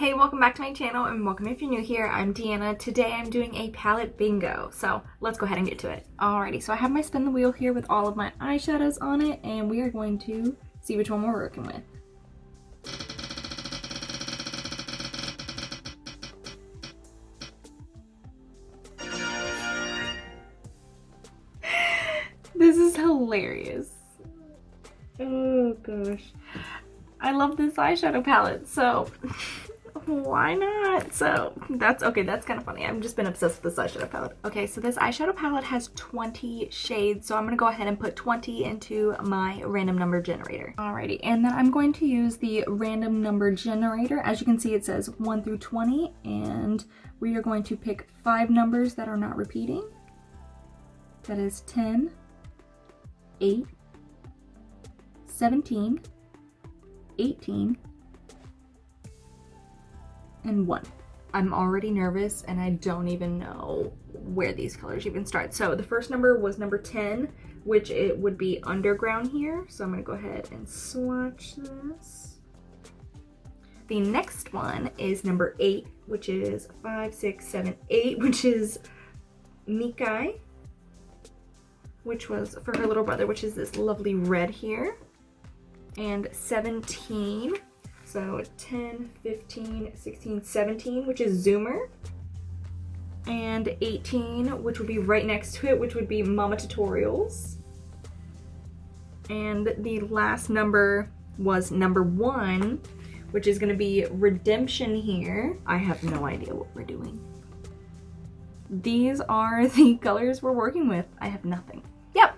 Hey, welcome back to my channel and welcome if you're new here. I'm Deanna. Today I'm doing a palette bingo, so let's go ahead and get to it. Alrighty, so I have my spin the wheel here with all of my eyeshadows on it and we are going to see which one we're working with. This is hilarious. Oh gosh. I love this eyeshadow palette, so why not? So that's okay, that's kind of funny. I've just been obsessed with this eyeshadow palette. Okay, so this eyeshadow palette has 20 shades, so I'm gonna go ahead and put 20 into my random number generator. Alrighty, and then I'm going to use the random number generator. As you can see, it says 1 through 20, and we are going to pick 5 numbers that are not repeating. That is 10, 8, 17, 18, and 1. I'm already nervous and I don't even know where these colors even start. So the first number was number 10, which it would be underground here. So I'm gonna go ahead and swatch this. The next one is number 8, which is 5, 6, 7, 8, which is Mikai, which was for her little brother, which is this lovely red here. And 17, so 10, 15, 16, 17, which is Zoomer. And 18, which would be right next to it, which would be Mama Tutorials. And the last number was number 1, which is gonna be Redemption here. I have no idea what we're doing. These are the colors we're working with. I have nothing. Yep.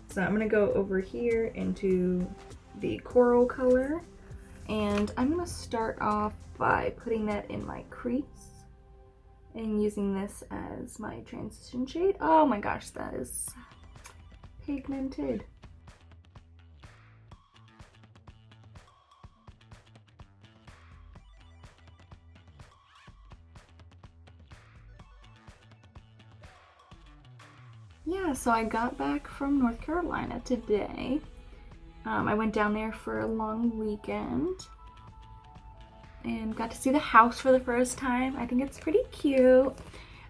So I'm gonna go over here into the coral color and I'm gonna start off by putting that in my crease and using this as my transition shade. Oh my gosh, that is pigmented. Yeah, so I got back from North Carolina today. I went down there for a long weekend and got to see the house for the first time. I think it's pretty cute.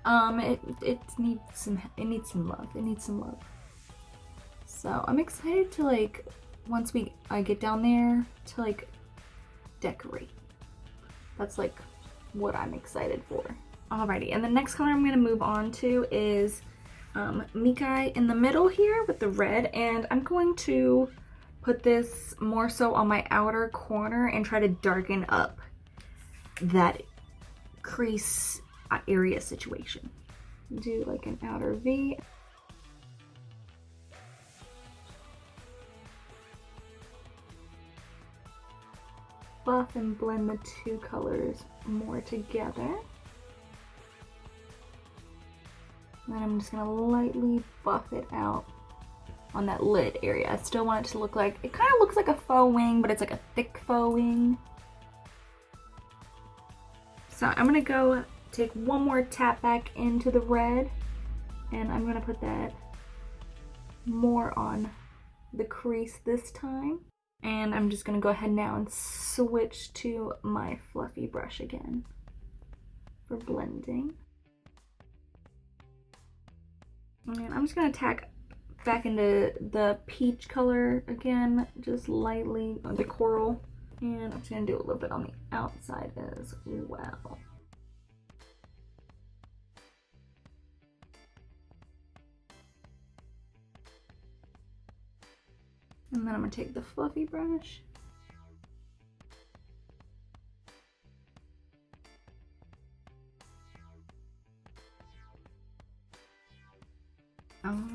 It needs some love. It needs some love. So I'm excited to once I get down there to decorate. That's what I'm excited for. Alrighty, and the next color I'm gonna move on to is Mikai in the middle here with the red, and I'm going to put this more so on my outer corner and try to darken up that crease area situation. Do an outer V. Buff and blend the two colors more together. Then I'm just gonna lightly buff it out on that lid area. I still want it to look it kind of looks like a faux wing, but it's like a thick faux wing. So I'm gonna go take one more tap back into the red and I'm gonna put that more on the crease this time. And I'm just gonna go ahead now and switch to my fluffy brush again for blending. And I'm just gonna tack back into the peach color again, just lightly on the coral. And I'm just gonna do a little bit on the outside as well. And then I'm gonna take the fluffy brush.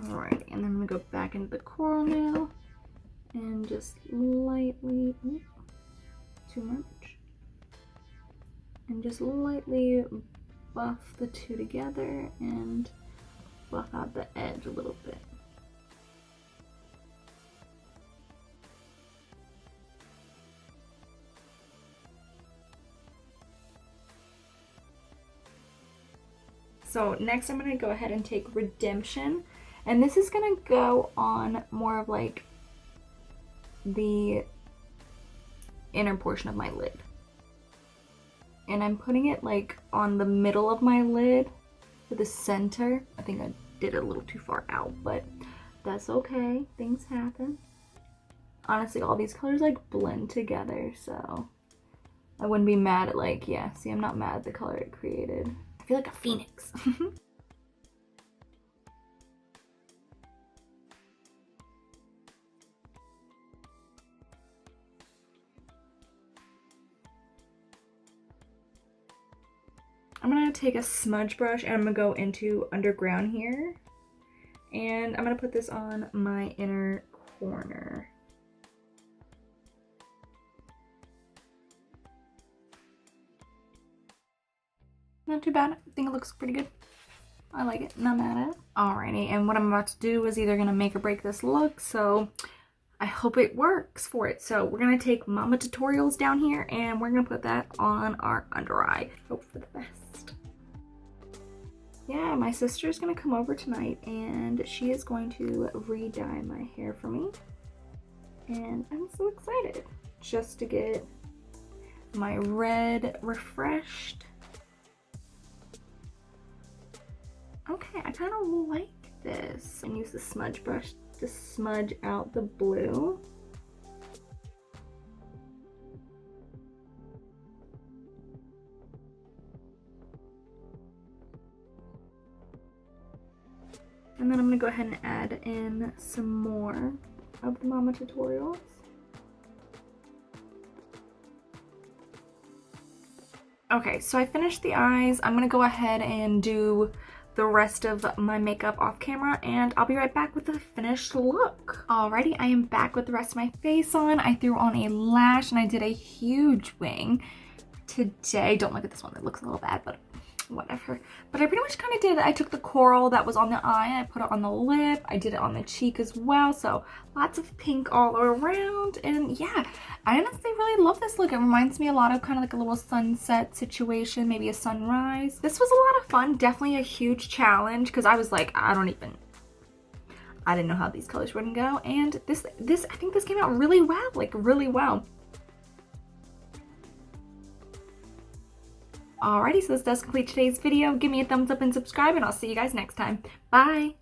Alright, and then I'm gonna go back into the coral now and just lightly, too much, and just lightly buff the two together and buff out the edge a little bit. So next I'm gonna go ahead and take Redemption. And this is gonna go on more of the inner portion of my lid. and I'm putting it like on the middle of my lid for the center. I think I did it a little too far out, but that's okay. Things happen. Honestly, all these colors like blend together, so I wouldn't be mad at like, yeah, see, I'm not mad at the color it created. I feel like a phoenix. I'm gonna take a smudge brush and I'm gonna go into underground here. And I'm gonna put this on my inner corner. Not too bad. I think it looks pretty good. I like it. Not mad at it. Alrighty, and what I'm about to do is either gonna make or break this look, so I hope it works for it. So we're gonna take Mama Tutorials down here and we're gonna put that on our under eye. Hope for the best. Yeah, my sister's gonna come over tonight and she is going to re-dye my hair for me. And I'm so excited just to get my red refreshed. Okay, I kind of like this. And use the smudge brush to smudge out the blue. And then I'm gonna go ahead and add in some more of the Mama Tutorials. Okay, so I finished the eyes. I'm gonna go ahead and do the rest of my makeup off camera and I'll be right back with the finished look. Alrighty, I am back with the rest of my face on. I threw on a lash and I did a huge wing today. Don't look at this one, it looks a little bad, but whatever. But I pretty much kind of did, I took the coral that was on the eye and I put it on the lip. I did it on the cheek as well, so lots of pink all around. And yeah, I honestly really love this look. It reminds me a lot of kind of like a little sunset situation, maybe a sunrise. This was a lot of fun, definitely a huge challenge because I was like, I didn't know how these colors wouldn't go. And this I think this came out really well, like really well. Alrighty, so this does complete today's video. Give me a thumbs up and subscribe, and I'll see you guys next time. Bye!